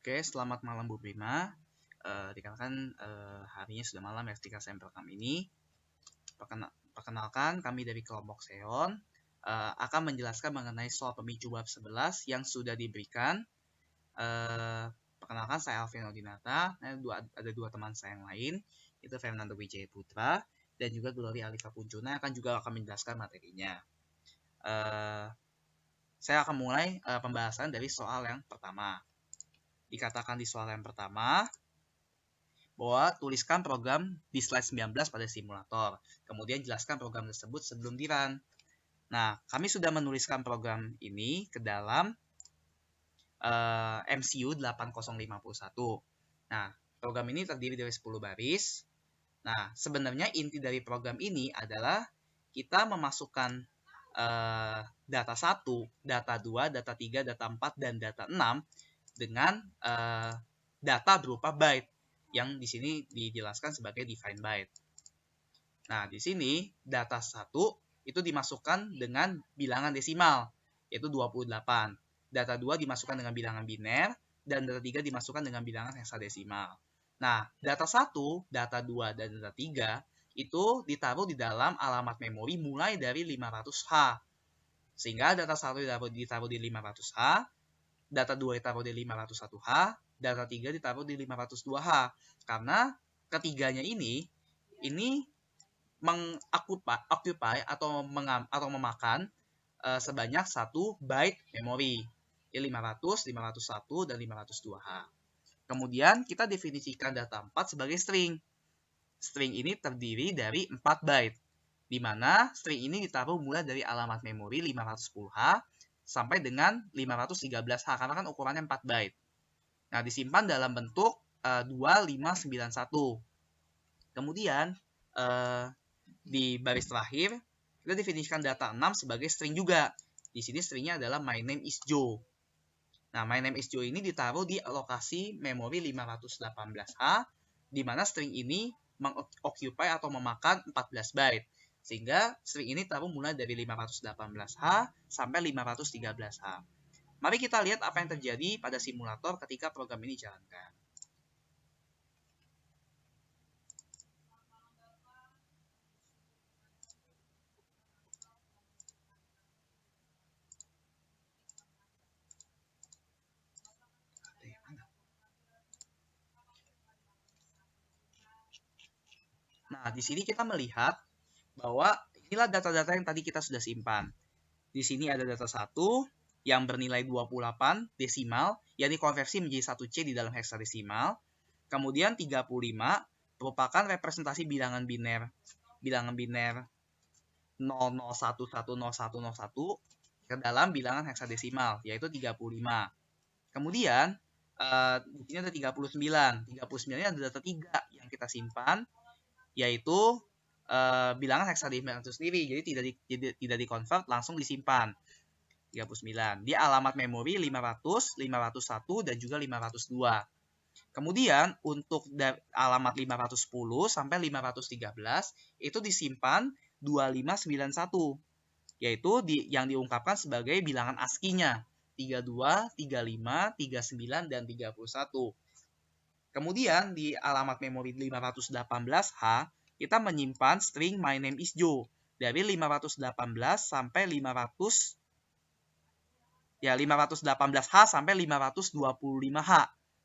Oke, selamat malam Bu Prima. Dikarenakan harinya sudah malam ya ketika saya merekam ini. Perkenalkan, kami dari kelompok Seon akan menjelaskan mengenai soal pemicu bab 11 yang sudah diberikan. Perkenalkan, saya Alvin Odinata. Ada dua teman saya yang lain, itu Fernando Wijaya Putra dan juga Gloria Alifa Puncuna akan menjelaskan materinya. Saya akan mulai pembahasan dari soal yang pertama. Dikatakan di soal yang pertama bahwa tuliskan program di slide 19 pada simulator. Kemudian jelaskan program tersebut sebelum di-run. Nah, kami sudah menuliskan program ini ke dalam MCU 8051. Nah, program ini terdiri dari 10 baris. Nah, sebenarnya inti dari program ini adalah kita memasukkan data 1, data 2, data 3, data 4, dan data 6 dengan data berupa byte yang di sini dijelaskan sebagai define byte. Nah, di sini data 1 itu dimasukkan dengan bilangan desimal yaitu 28. Data 2 dimasukkan dengan bilangan biner dan data 3 dimasukkan dengan bilangan heksadesimal. Nah, data 1, data 2 dan data 3 itu ditaruh di dalam alamat memori mulai dari 500H. Sehingga data 1 ditaruh di 500H, data 2 ditaruh di 501H, data 3 ditaruh di 502H. Karena ketiganya ini mengoccupy atau memakan sebanyak 1 byte memori. 500, 501, dan 502H. Kemudian kita definisikan data 4 sebagai string. String ini terdiri dari 4 byte, di mana string ini ditaruh mulai dari alamat memori 510H sampai dengan 513H, karena kan ukurannya 4 byte. Nah, disimpan dalam bentuk 2591. Kemudian, di baris terakhir, kita definisikan data 6 sebagai string juga. Di sini stringnya adalah my name is Joe. Nah, my name is Joe ini ditaruh di lokasi memori 518H, di mana string ini mengoccupy atau memakan 14 byte. Sehingga string ini taruh mulai dari 518H sampai 513H. Mari kita lihat apa yang terjadi pada simulator ketika program ini dijalankan. Nah, di sini kita melihat bahwa inilah data-data yang tadi kita sudah simpan. Di sini ada data 1 yang bernilai 28 desimal yang dikonversi menjadi 1C di dalam heksadesimal. Kemudian 35 merupakan representasi bilangan biner 00110101 ke dalam bilangan heksadesimal yaitu 35. Kemudian di sini ada 39. 39 ini ada data 3 yang kita simpan yaitu bilangan heksadesimal itu sendiri, jadi tidak dikonvert, langsung disimpan. 39 di alamat memori 500, 501 dan juga 502. Kemudian untuk alamat 510 sampai 513 itu disimpan 2591, yaitu yang diungkapkan sebagai bilangan ASCII-nya 32, 35, 39 dan 31. Kemudian di alamat memori 518H kita menyimpan string my name is Joe dari 518 sampai 518H sampai 525H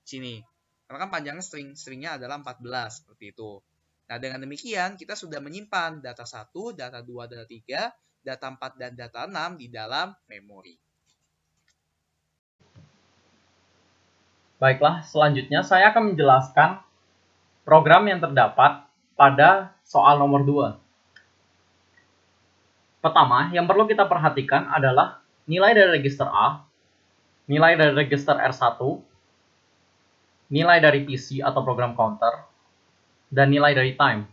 sini. Karena kan panjangnya stringnya adalah 14 seperti itu. Nah, dengan demikian kita sudah menyimpan data 1, data 2, data 3, data 4 dan data 6 di dalam memori. Baiklah, selanjutnya saya akan menjelaskan program yang terdapat pada soal nomor 2. Pertama, yang perlu kita perhatikan adalah nilai dari register A, nilai dari register R1, nilai dari PC atau program counter, dan nilai dari time.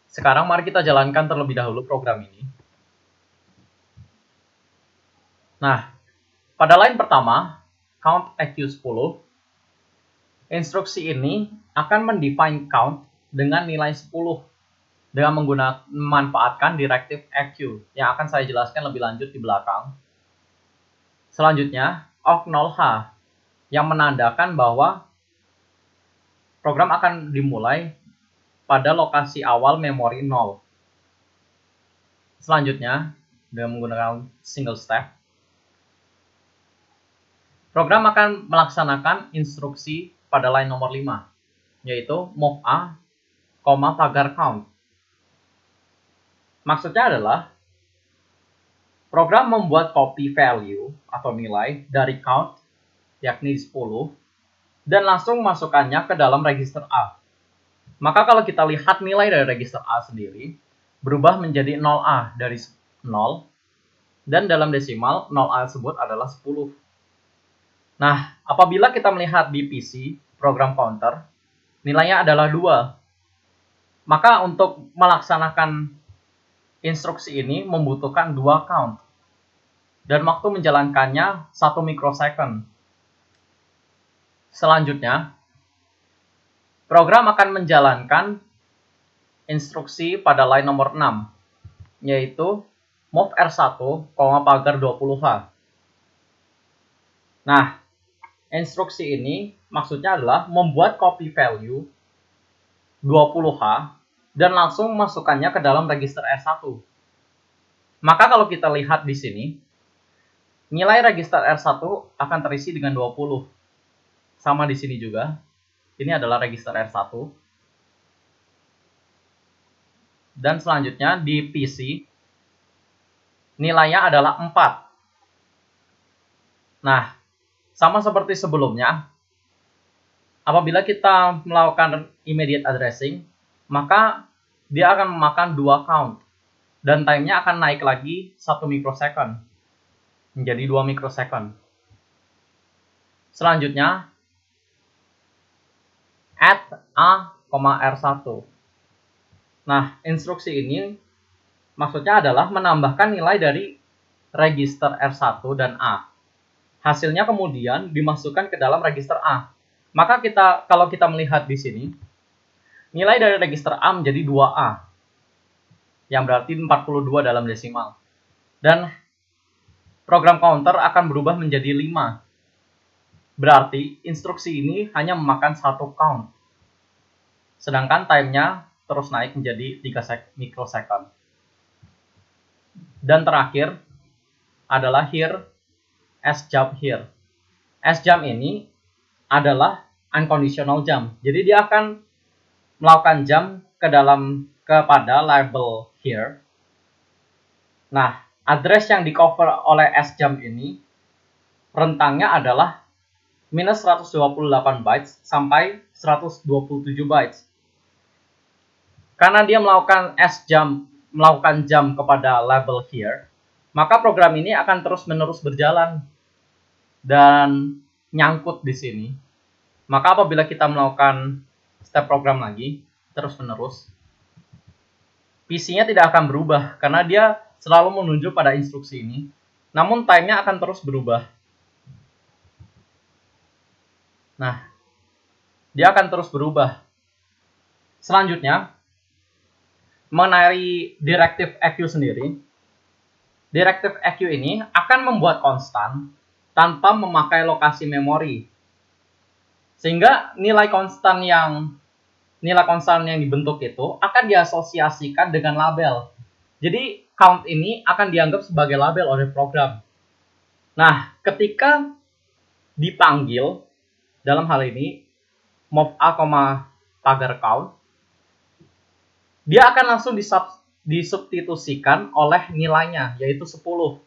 Sekarang mari kita jalankan terlebih dahulu program ini. Nah, pada line pertama, count EQ10, instruksi ini akan mendefine count dengan nilai 10 dengan memanfaatkan directive EQ yang akan saya jelaskan lebih lanjut di belakang. Selanjutnya, awk 0h yang menandakan bahwa program akan dimulai pada lokasi awal memori 0. Selanjutnya, dengan menggunakan single step, program akan melaksanakan instruksi pada line nomor 5, yaitu move A, pagar count. Maksudnya adalah program membuat copy value atau nilai dari count, yakni 10, dan langsung masukkannya ke dalam register A. Maka kalau kita lihat nilai dari register A sendiri, berubah menjadi 0A dari 0, dan dalam desimal 0A tersebut adalah 10. Nah, apabila kita melihat di PC, program counter, nilainya adalah 2. Maka untuk melaksanakan instruksi ini membutuhkan 2 count. Dan waktu menjalankannya 1 mikrosecond. Selanjutnya, program akan menjalankan instruksi pada line nomor 6, yaitu move R1, pagar 20H. Nah, instruksi ini maksudnya adalah membuat copy value 20H dan langsung masukkannya ke dalam register R1. Maka kalau kita lihat di sini, nilai register R1 akan terisi dengan 20. Sama di sini juga. Ini adalah register R1. Dan selanjutnya di PC, nilainya adalah 4. Nah, sama seperti sebelumnya, apabila kita melakukan immediate addressing, maka dia akan memakan 2 count. Dan time-nya akan naik lagi 1 mikrosecond. Menjadi 2 mikrosecond. Selanjutnya, add A, R1. Nah, instruksi ini maksudnya adalah menambahkan nilai dari register R1 dan A. Hasilnya kemudian dimasukkan ke dalam register A. Maka kalau kita melihat di sini, nilai dari register A menjadi 2A. Yang berarti 42 dalam desimal. Dan program counter akan berubah menjadi 5. Berarti instruksi ini hanya memakan 1 count. Sedangkan time-nya terus naik menjadi 3 mikrosecond. Dan terakhir adalah here, sjump here. Sjump ini adalah unconditional jump. Jadi dia akan melakukan jump kepada label here. Nah, address yang di cover oleh sjump ini rentangnya adalah minus 128 bytes sampai 127 bytes. Karena dia melakukan jump kepada label here, maka program ini akan terus-menerus berjalan dan nyangkut di sini. Maka apabila kita melakukan step program lagi terus-menerus, PC-nya tidak akan berubah karena dia selalu menuju pada instruksi ini. Namun time-nya akan terus berubah. Nah, dia akan terus berubah. Selanjutnya, mengenai directive EQ sendiri, directive EQ ini akan membuat konstan tanpa memakai lokasi memori. Sehingga nilai konstan yang dibentuk itu akan diasosiasikan dengan label. Jadi count ini akan dianggap sebagai label oleh program. Nah, ketika dipanggil dalam hal ini move A, pagar count, dia akan langsung disubstitusikan oleh nilainya, yaitu 10.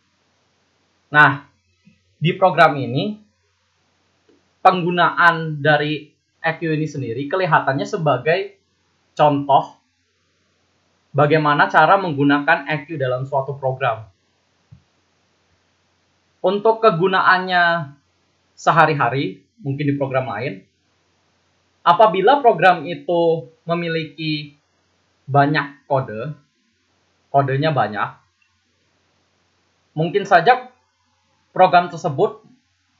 Nah, di program ini, penggunaan dari EQ ini sendiri kelihatannya sebagai contoh bagaimana cara menggunakan EQ dalam suatu program. Untuk kegunaannya sehari-hari, mungkin di program lain, apabila program itu memiliki banyak kodenya banyak, mungkin saja program tersebut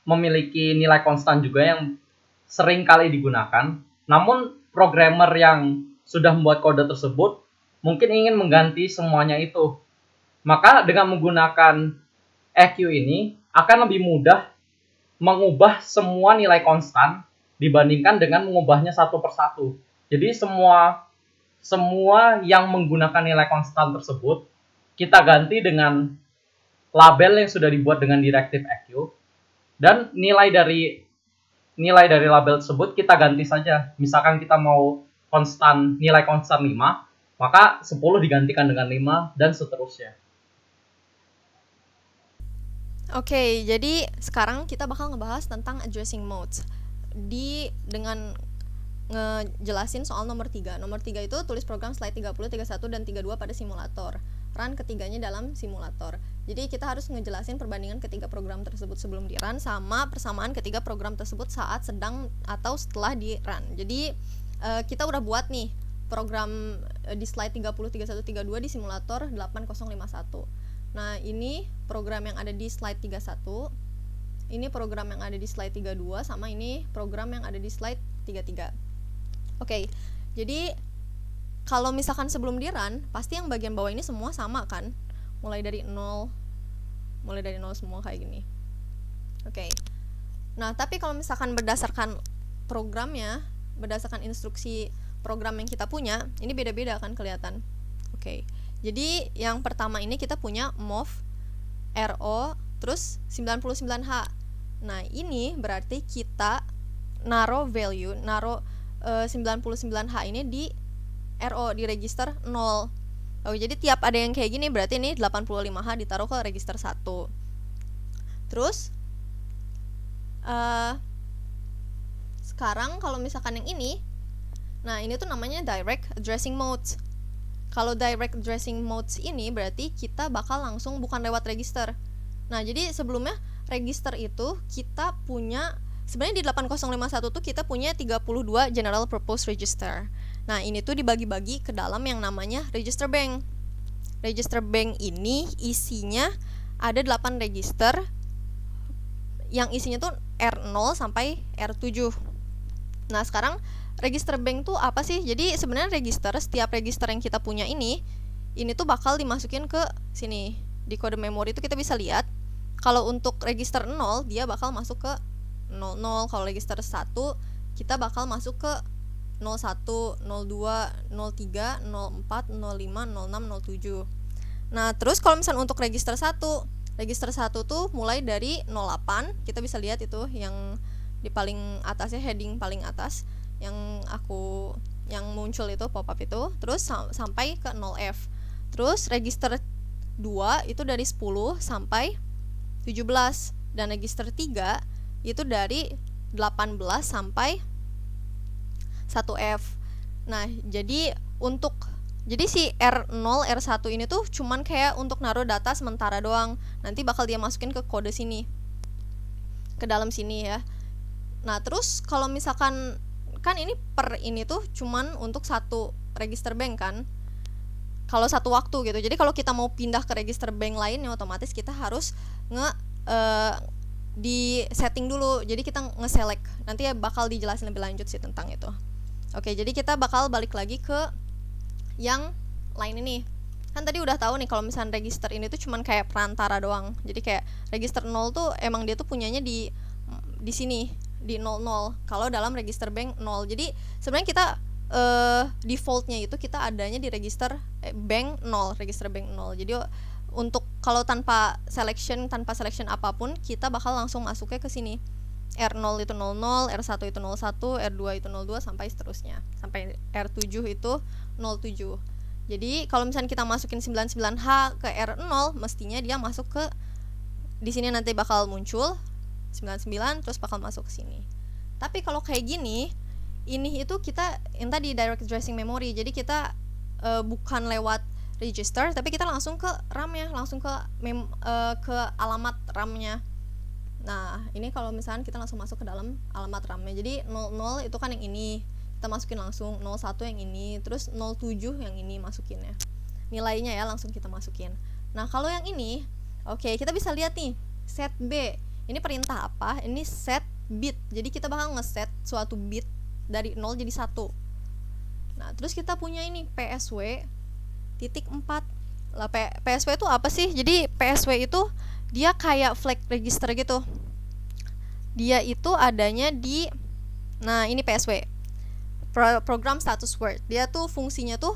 memiliki nilai konstan juga yang sering kali digunakan. Namun programmer yang sudah membuat kode tersebut mungkin ingin mengganti semuanya itu. Maka dengan menggunakan EQ ini akan lebih mudah mengubah semua nilai konstan dibandingkan dengan mengubahnya satu persatu. Jadi semua yang menggunakan nilai konstan tersebut kita ganti dengan label yang sudah dibuat dengan Directive EQ, dan nilai dari label tersebut kita ganti saja. Misalkan kita mau nilai konstan 5, maka 10 digantikan dengan 5 dan seterusnya. Oke, jadi sekarang kita bakal ngebahas tentang addressing modes dengan ngejelasin soal nomor 3. Nomor 3 itu tulis program slide 30, 31, dan 32 pada simulator. Run ketiganya dalam simulator. Jadi kita harus ngejelasin perbandingan ketiga program tersebut sebelum di run sama persamaan ketiga program tersebut saat sedang atau setelah di run. Jadi kita udah buat nih program di slide 30, 31, 32 di simulator 8051. Nah, ini program yang ada di slide 31, ini program yang ada di slide 32, sama ini program yang ada di slide 33. Oke, jadi kalau misalkan sebelum di run, pasti yang bagian bawah ini semua sama kan? Mulai dari 0 semua kayak gini. Oke. Nah, tapi kalau misalkan berdasarkan programnya, berdasarkan instruksi program yang kita punya, ini beda-beda kan kelihatan. Oke. Jadi yang pertama ini kita punya mov RO terus 99H. Nah, ini berarti kita naruh 99H ini di RO, di register 0. Oh, jadi tiap ada yang kayak gini berarti ini 85H ditaruh ke register 1. Terus sekarang kalau misalkan yang ini, nah ini tuh namanya direct addressing modes. Kalau direct addressing modes ini berarti kita bakal langsung bukan lewat register. Nah, jadi sebelumnya register itu kita punya, sebenarnya di 8051 tuh kita punya 32 general purpose register. Nah, ini tuh dibagi-bagi ke dalam yang namanya register bank. Register bank ini isinya ada 8 register yang isinya tuh R0 sampai R7. Nah, sekarang register bank tuh apa sih? Jadi sebenarnya setiap register yang kita punya ini tuh bakal dimasukin ke sini. Di kode memori itu kita bisa lihat kalau untuk register 0 dia bakal masuk ke 00, kalau register 1 kita bakal masuk ke 01, 02, 03, 04, 05, 06, 07. Nah, terus kalau misalnya untuk register 1 tuh mulai dari 08, kita bisa lihat itu yang di paling atasnya, heading paling atas yang muncul itu pop up itu, terus sampai ke 0F. Terus register 2 itu dari 10 sampai 17, dan register 3 itu dari 18 sampai 1F. Nah, jadi si R0, R1 ini tuh cuman kayak untuk naruh data sementara doang. Nanti bakal dia masukin ke kode sini, ke dalam sini ya. Nah, terus kalau misalkan kan ini ini tuh cuman untuk satu register bank kan, kalau satu waktu gitu. Jadi kalau kita mau pindah ke register bank lainnya, otomatis kita harus di setting dulu. Jadi kita nge-select, nanti ya bakal dijelasin lebih lanjut sih tentang itu. Oke, jadi kita bakal balik lagi ke yang lain ini. Kan tadi udah tahu nih kalau misalnya register ini tuh cuman kayak perantara doang. Jadi kayak register 0 tuh emang dia tuh punyanya di sini, di 00. Kalau dalam register bank 0. Jadi sebenarnya kita defaultnya itu kita adanya di register bank 0, register bank 0. Jadi untuk kalau tanpa selection apapun, kita bakal langsung masuknya ke sini. R0 itu 00, R1 itu 01, R2 itu 02 sampai seterusnya. Sampai R7 itu 07. Jadi kalau misalnya kita masukin 99H ke R0, mestinya dia masuk ke di sini, nanti bakal muncul 99 terus bakal masuk ke sini. Tapi kalau kayak gini, ini itu kita yang tadi direct addressing memory. Jadi kita bukan lewat register, tapi kita langsung ke RAM-nya, langsung ke alamat RAM-nya. Nah, ini kalau misalnya kita langsung masuk ke dalam alamat RAM-nya. Jadi 00 itu kan yang ini, kita masukin langsung. 01 yang ini, terus 07 yang ini masukinnya. Nilainya ya langsung kita masukin. Nah, kalau yang ini, oke, kita bisa lihat nih, set B. Ini perintah apa? Ini set bit. Jadi kita bakal ngeset suatu bit dari 0 jadi 1. Nah, terus kita punya ini PSW titik 4. Lah, PSW itu apa sih? Jadi PSW itu dia kayak flag register gitu. dia itu adanya di, nah ini PSW, program status word. Dia tuh fungsinya tuh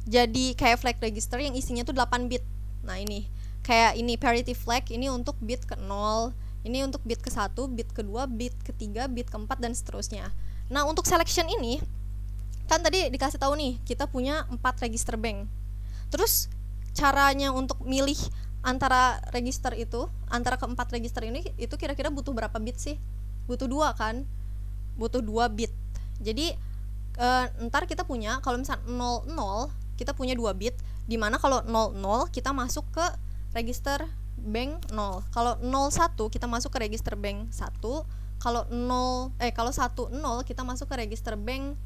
jadi kayak flag register yang isinya tuh 8 bit. Nah ini kayak ini parity flag, ini untuk bit ke 0, ini untuk bit ke 1, bit kedua, bit ketiga, bit keempat, dan seterusnya. Nah untuk selection ini kan tadi dikasih tahu nih kita punya 4 register bank. Terus caranya untuk milih antara register itu, antara keempat register ini itu kira-kira butuh berapa bit sih? Butuh 2 kan? Butuh 2 bit. Jadi ntar kita punya kalau misalnya 00 kita punya 2 bit, dimana kalau 00 kita masuk ke register bank 0. Kalau 01 kita masuk ke register bank 1. Kalau 10 kita masuk ke register bank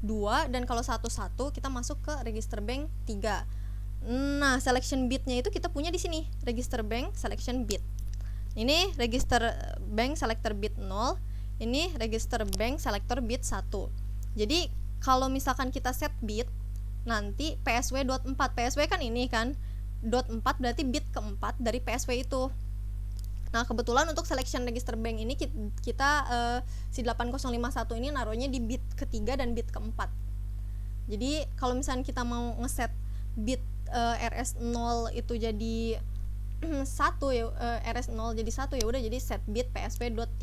2, dan kalau 11 kita masuk ke register bank 3. Nah, selection bitnya itu kita punya di sini, register bank selection bit. Ini register bank selector bit 0, ini register bank selector bit 1. Jadi kalau misalkan kita set bit, nanti PSW.4, PSW kan ini kan dot 4 berarti bit keempat dari PSW itu. Nah kebetulan untuk selection register bank ini kita si 8051 ini naruhnya di bit ketiga dan bit keempat. Jadi kalau misalnya kita mau ngeset bit RS0 itu jadi 1 ya, RS0 jadi 1 ya udah jadi set bit PSW.3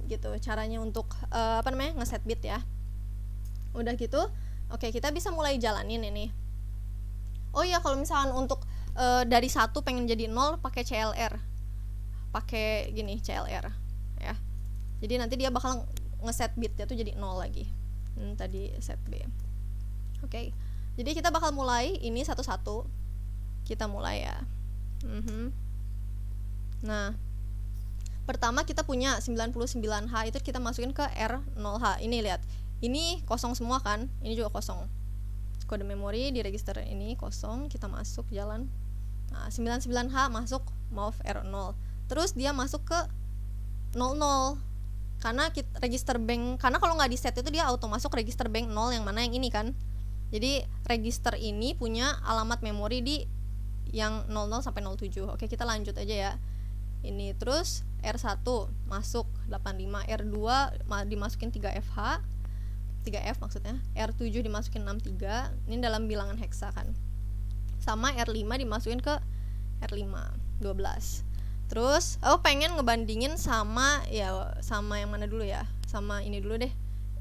gitu caranya untuk ngeset bit ya. Udah gitu, oke kita bisa mulai jalanin ini. Oh iya kalau misalkan untuk dari 1 pengen jadi 0 pakai CLR, pakai gini CLR ya. Jadi nanti dia bakal ngeset bitnya tuh jadi 0 lagi. Tadi set B. Oke. Jadi kita bakal mulai ini satu-satu. Kita mulai ya. Nah, pertama kita punya 99H itu kita masukin ke R0H. Ini lihat. Ini kosong semua kan? Ini juga kosong. Kode memori di register ini kosong, kita masuk jalan. Nah, 99H masuk move R0. Terus dia masuk ke 00. Karena register bank, karena kalau nggak di set itu dia auto masuk register bank 0 yang mana yang ini kan. Jadi register ini punya alamat memori di yang 00 sampai 07. Oke, kita lanjut aja ya. Ini terus R1 masuk 85, R2 dimasukin 3FH. 3F maksudnya, R7 dimasukin 63, ini dalam bilangan heksa kan. Sama R5 dimasukin ke R5 12. Terus pengen ngebandingin sama yang mana dulu ya? Sama ini dulu deh,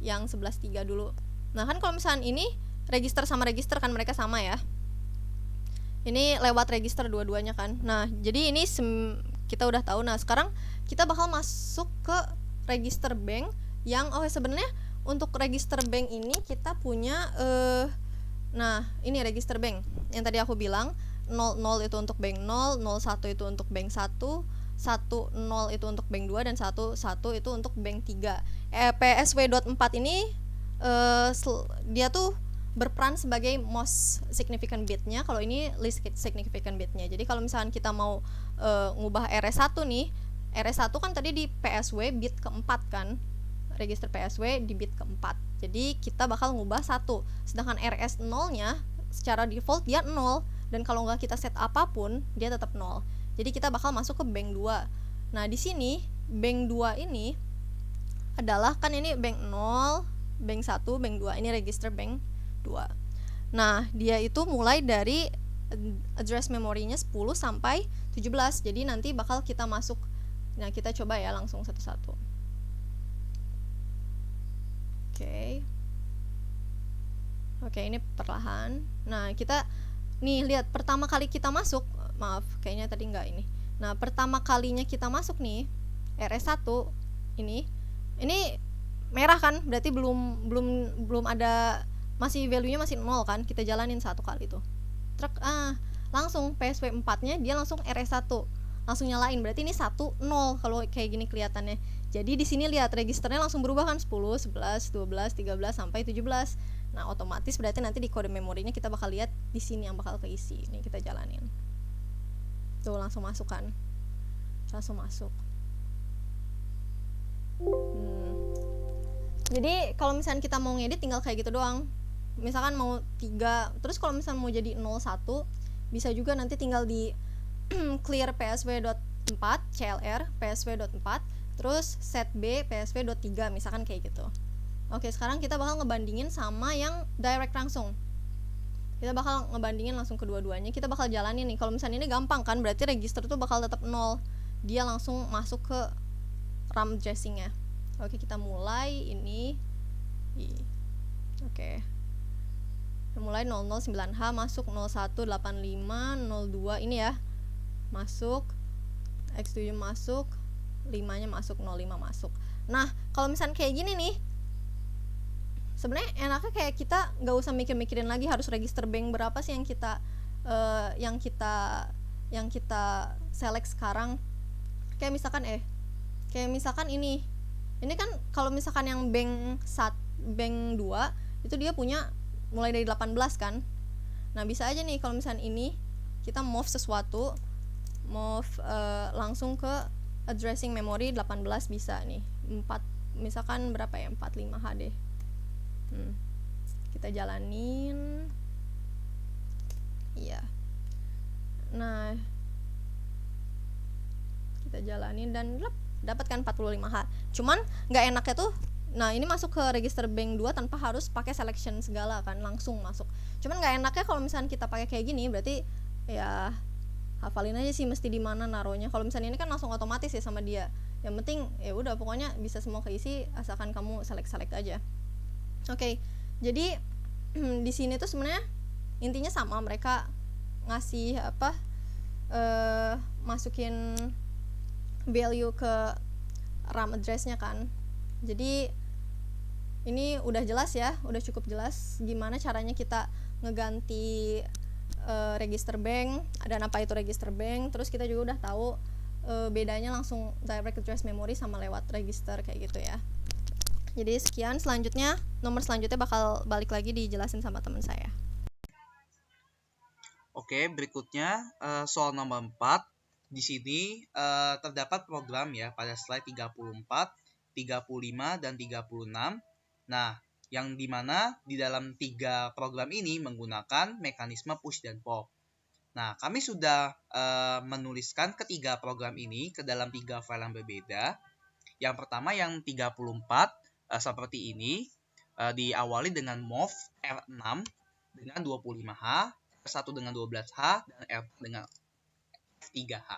yang 11.3 dulu. Nah kan kalau misalnya ini register sama register kan mereka sama ya. Ini lewat register dua-duanya kan. Nah jadi ini kita udah tahu. Nah sekarang kita bakal masuk ke register bank yang sebenarnya untuk register bank ini kita punya nah ini register bank yang tadi aku bilang 00 itu untuk bank 0, 01 itu untuk bank 1, 10 itu untuk bank 2, dan 11 itu untuk bank 3. PSW.4 ini dia tuh berperan sebagai most significant bitnya, kalau ini least significant bitnya. Jadi kalau misalkan kita mau ngubah RS1 nih, RS1 kan tadi di PSW bit keempat kan, register PSW di bit keempat. Jadi kita bakal ngubah 1. Sedangkan RS 0-nya secara default dia 0, dan kalau nggak kita set apapun dia tetap 0. Jadi kita bakal masuk ke bank 2. Nah, di sini bank 2 ini adalah kan ini bank 0, bank 1, bank 2. Ini register bank 2. Nah, dia itu mulai dari address memorinya 10 sampai 17. Jadi nanti bakal kita masuk. Nah, kita coba ya langsung satu-satu. Oke, ini perlahan. Nah, kita nih lihat pertama kali kita masuk, maaf, kayaknya tadi enggak ini. Nah, pertama kalinya kita masuk nih RS1 ini merah kan? Berarti belum ada, masih value-nya masih 0 kan? Kita jalanin satu kali tuh. Langsung PSW 4-nya dia langsung RS1. Langsung nyalain, berarti ini 1 0 kalau kayak gini kelihatannya. Jadi di sini lihat registernya langsung berubah kan 10, 11, 12, 13 sampai 17. Nah, otomatis berarti nanti di kode memorinya kita bakal lihat di sini yang bakal keisi. Ini kita jalanin. Tuh langsung masuk kan. Langsung masuk. Jadi kalau misalnya kita mau ngedit tinggal kayak gitu doang. Misalkan mau 3, terus kalau misalnya mau jadi 01 bisa juga nanti tinggal di clear PSW 4 CLR PSW.4 terus set B PSW.3 misalkan kayak gitu. Oke, sekarang kita bakal ngebandingin sama yang direct langsung. Kita bakal ngebandingin langsung kedua-duanya. Kita bakal jalanin nih. Kalau misalnya ini gampang kan, berarti register tuh bakal tetap 0. Dia langsung masuk ke RAM addressing-nya. Oke, kita mulai ini. Oke. Mulai 009H masuk 0185 02 ini ya. Masuk X7 masuk, 5-nya masuk, 05 masuk. Nah, kalau misalnya kayak gini nih, sebenarnya enaknya kayak kita nggak usah mikir-mikirin lagi harus register bank berapa sih yang kita select sekarang. Kayak misalkan ini kan kalau misalkan yang bank 2 itu dia punya mulai dari 18 kan. Nah, bisa aja nih kalau misalnya ini kita move sesuatu, langsung ke addressing memory 18 bisa nih. 4 misalkan berapa ya, 45 HD. Kita jalanin. Iya. Nah, kita jalanin dan dapatkan 45H. Cuman nggak enaknya tuh, nah ini masuk ke register bank 2 tanpa harus pakai selection segala kan, langsung masuk. Cuman nggak enaknya kalau misalnya kita pakai kayak gini, berarti ya hafalin aja sih mesti di mana naruhnya. Kalau misalnya ini kan langsung otomatis ya sama dia. Yang penting ya udah pokoknya bisa semua keisi asalkan kamu select aja. Oke, jadi di sini tuh sebenarnya intinya sama, mereka ngasih masukin value ke RAM address-nya kan. Jadi ini udah jelas ya, udah cukup jelas gimana caranya kita ngeganti register bank dan apa itu register bank. Terus kita juga udah tahu bedanya langsung direct address memory sama lewat register kayak gitu ya. Jadi sekian, nomor selanjutnya bakal balik lagi dijelasin sama teman saya. Oke, berikutnya soal nomor 4. Di sini terdapat program ya pada slide 34, 35, dan 36. Nah, yang dimana di dalam 3 program ini menggunakan mekanisme push dan pop. Nah, kami sudah menuliskan ketiga program ini ke dalam 3 file yang berbeda. Yang pertama yang 34 seperti ini, diawali dengan mov R6 dengan 25H, R1 dengan 12H, dan R4 dengan F3H.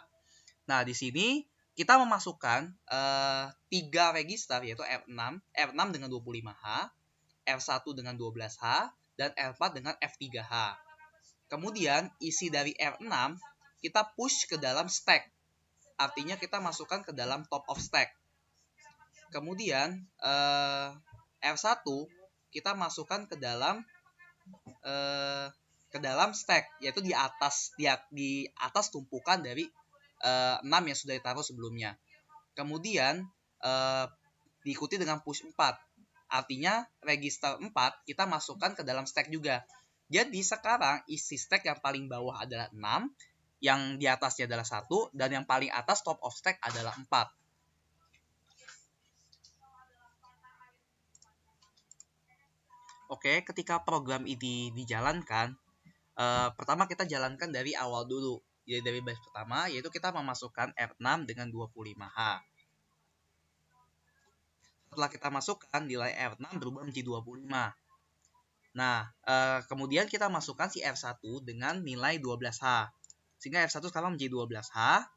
Nah, di sini kita memasukkan 3 register, yaitu R6 dengan 25H, R1 dengan 12H, dan R4 dengan F3H. Kemudian isi dari R6 kita push ke dalam stack. Artinya kita masukkan ke dalam top of stack. Kemudian R1 kita masukkan ke dalam stack, yaitu di atas tumpukan dari 6 yang sudah ditaruh sebelumnya. Kemudian diikuti dengan push 4. Artinya register 4 kita masukkan ke dalam stack juga. Jadi sekarang isi stack yang paling bawah adalah 6, yang di atasnya adalah 1, dan yang paling atas top of stack adalah 4. Oke, ketika program ini dijalankan, pertama kita jalankan dari awal dulu. Jadi dari baris pertama, yaitu kita memasukkan R6 dengan 25H. Setelah kita masukkan, nilai R6 berubah menjadi 25. Nah, kemudian kita masukkan si R1 dengan nilai 12H. Sehingga R1 sekarang menjadi 12H.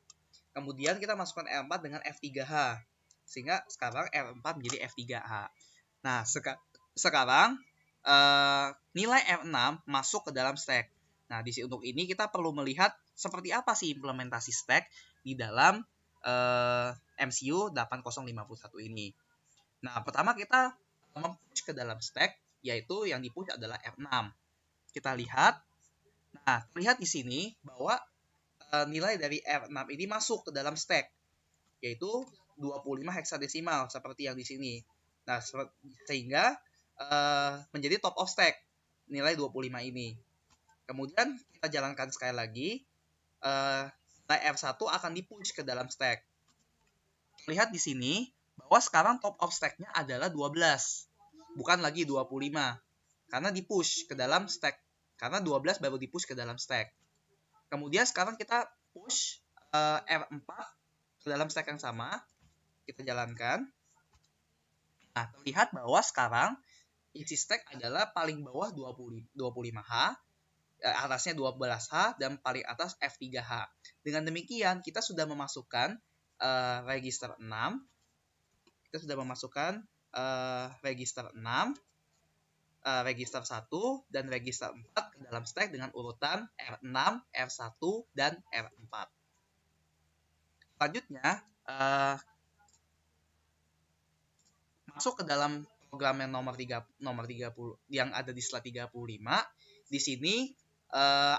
Kemudian kita masukkan R4 dengan F3H. Sehingga sekarang R4 menjadi F3H. Nah, sekarang nilai R6 masuk ke dalam stack. Nah, untuk ini kita perlu melihat seperti apa sih implementasi stack di dalam MCU 8051 ini. Nah, pertama kita mempush ke dalam stack, yaitu yang dipush adalah R6. Kita lihat. Nah, terlihat di sini bahwa nilai dari R6 ini masuk ke dalam stack, yaitu 25 heksadesimal seperti yang di sini. Nah, sehingga menjadi top of stack nilai 25 ini. Kemudian kita jalankan sekali lagi, nilai R1 akan dipush ke dalam stack. Lihat di sini bahwa sekarang top of stack-nya adalah 12, bukan lagi 25, karena dipush ke dalam stack. Karena 12 baru dipush ke dalam stack. Kemudian sekarang kita push R4 ke dalam stack yang sama. Kita jalankan. Nah, terlihat bahwa sekarang isi stack adalah paling bawah 25H, atasnya 12H, dan paling atas F3H. Dengan demikian, kita sudah memasukkan register 6. Kita sudah memasukkan register 6, register 1, dan register 4 ke dalam stack dengan urutan R6, R1, dan R4. Selanjutnya, masuk ke dalam program yang nomor 30 yang ada di slide 35. Di sini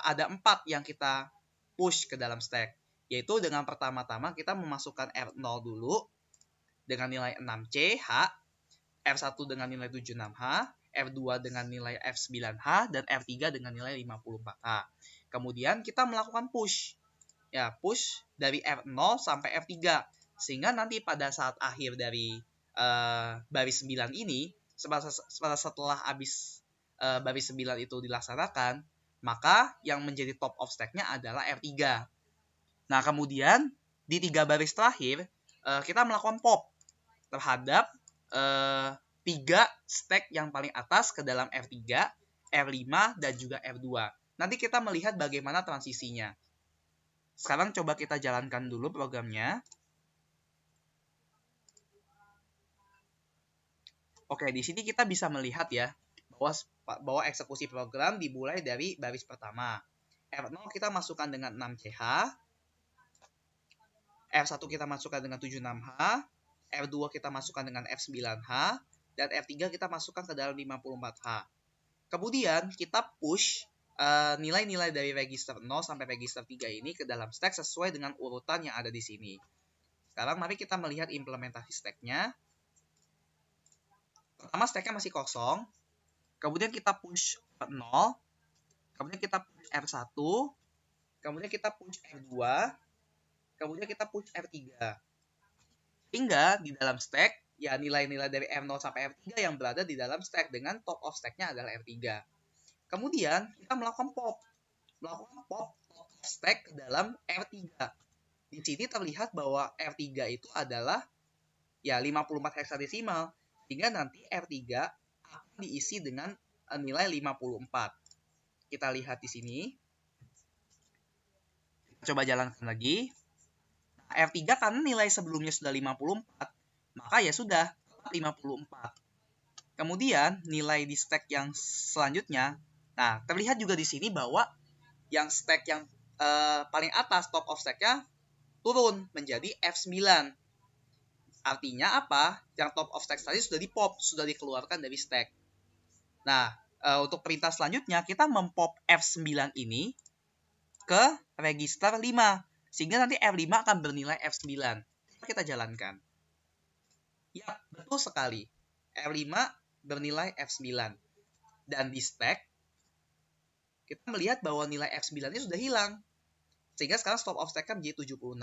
ada 4 yang kita push ke dalam stack, yaitu dengan pertama-tama kita memasukkan R0 dulu dengan nilai 6C, H, R1 dengan nilai 76H, R2 dengan nilai F9H, dan R3 dengan nilai 54H. Kemudian kita melakukan push. Ya, push dari R0 sampai R3. Sehingga nanti pada saat akhir dari baris 9 ini, setelah habis baris 9 itu dilaksanakan, maka yang menjadi top of stack-nya adalah R3. Nah, kemudian di 3 baris terakhir, kita melakukan pop terhadap 3 stack yang paling atas ke dalam R3, R5, dan juga R2. Nanti kita melihat bagaimana transisinya. Sekarang coba kita jalankan dulu programnya. Oke, di sini kita bisa melihat ya, bahwa eksekusi program dimulai dari baris pertama. R0 kita masukkan dengan 6CH, R1 kita masukkan dengan 76H, R2 kita masukkan dengan F9H, dan R3 kita masukkan ke dalam 54H. Kemudian kita push nilai-nilai dari register 0 sampai register 3 ini ke dalam stack sesuai dengan urutan yang ada di sini. Sekarang mari kita melihat implementasi stack-nya. Pertama stack-nya masih kosong. Kemudian kita push R0. Kemudian kita push R1. Kemudian kita push R2. Kemudian kita push R3. Hingga di dalam stack, ya nilai-nilai dari R0 sampai R3 yang berada di dalam stack dengan top of stack-nya adalah R3. Kemudian kita melakukan pop top of stack ke dalam R3. Di sini terlihat bahwa R3 itu adalah ya 54 heksadesimal, sehingga nanti R3 akan diisi dengan nilai 54. Kita lihat di sini. Coba jalankan lagi. R3 karena nilai sebelumnya sudah 54, maka ya sudah 54. Kemudian nilai di stack yang selanjutnya, nah terlihat juga di sini bahwa yang stack yang paling atas top of stack-nya turun menjadi F9. Artinya apa? Yang top of stack tadi sudah di-pop, sudah dikeluarkan dari stack. Nah, untuk perintah selanjutnya kita mempop F9 ini ke register 5. Sehingga nanti R5 akan bernilai F9. Kita jalankan. Ya, betul sekali. R5 bernilai F9. Dan di stack, kita melihat bahwa nilai F9-nya sudah hilang. Sehingga sekarang stop of stack-nya menjadi 76.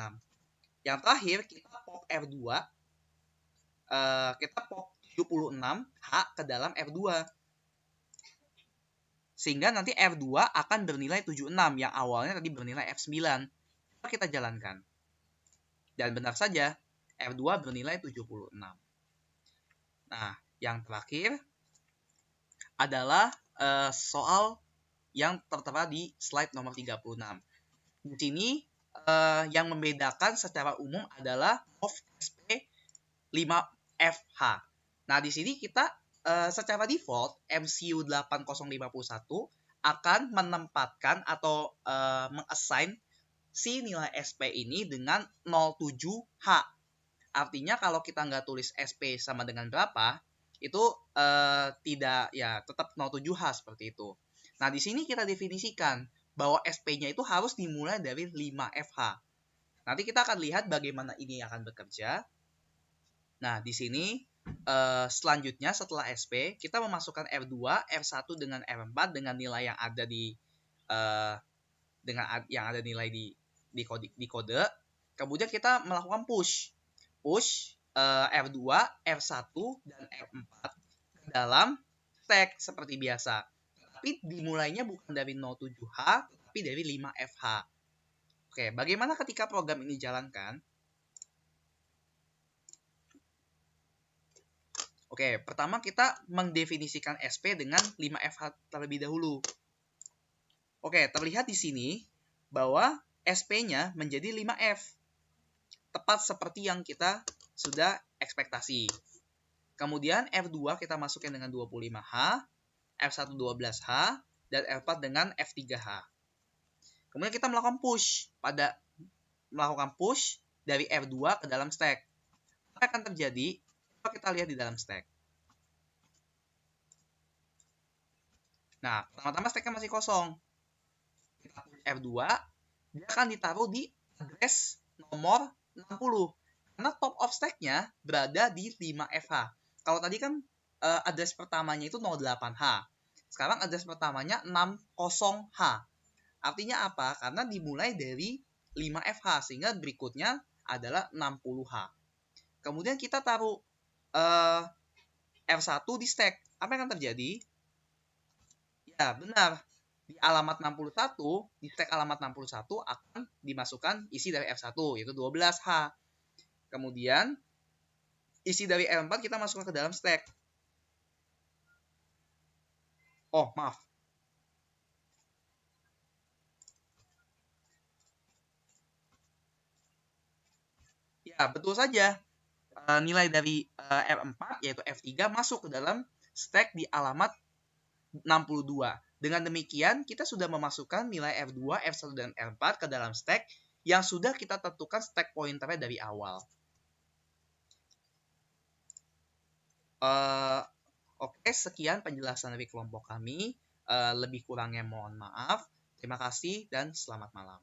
Yang terakhir, kita pop R2. Kita pop 76H ke dalam R2. Sehingga nanti R2 akan bernilai 76, yang awalnya tadi bernilai F9. Kita jalankan. Dan benar saja, R2 bernilai 76. Nah, yang terakhir adalah soal yang tertera di slide nomor 36. Di sini yang membedakan secara umum adalah MOV SP5FH. Nah, di sini kita secara default MCU 8051 akan menempatkan atau mengassign si nilai SP ini dengan 07H. Artinya kalau kita nggak tulis SP sama dengan berapa, itu tidak, ya tetap 07H seperti itu. Nah, di sini kita definisikan bahwa SP-nya itu harus dimulai dari 5FH. Nanti kita akan lihat bagaimana ini akan bekerja. Nah, di sini selanjutnya setelah SP, kita memasukkan R2, R1 dengan R4 dengan nilai yang ada di nilai di kode. Kemudian kita melakukan push R2, R1, dan R4 ke dalam stack seperti biasa. Tapi dimulainya bukan dari 07H, tapi dari 5FH. Oke, bagaimana ketika program ini dijalankan? Oke, pertama kita mendefinisikan SP dengan 5FH terlebih dahulu. Oke, terlihat di sini bahwa SP-nya menjadi 5F. Tepat seperti yang kita sudah ekspektasi. Kemudian F2 kita masukkan dengan 25H, F1 12H, dan F4 dengan F3H. Kemudian kita melakukan push dari F2 ke dalam stack. Apa akan terjadi? Coba kita lihat di dalam stack. Nah, pertama-tama stacknya masih kosong. Kita push F2, dia akan ditaruh di address nomor 60. Karena top of stack-nya berada di 5FH. Kalau tadi kan address pertamanya itu 08H. Sekarang address pertamanya 60H. Artinya apa? Karena dimulai dari 5FH, sehingga berikutnya adalah 60H. Kemudian kita taruh F1 di stack. Apa yang akan terjadi? Ya, benar. Di alamat 61, di stack alamat 61 akan dimasukkan isi dari F1, yaitu 12H. Kemudian, isi dari F4 kita masukkan ke dalam stack. Oh, maaf. Ya, betul saja. Nilai dari F4 yaitu F3 masuk ke dalam stack di alamat 62. Dengan demikian, kita sudah memasukkan nilai F2, F1, dan F4 ke dalam stack yang sudah kita tentukan stack pointernya dari awal. Oke, sekian penjelasan dari kelompok kami. Lebih kurangnya mohon maaf. Terima kasih dan selamat malam.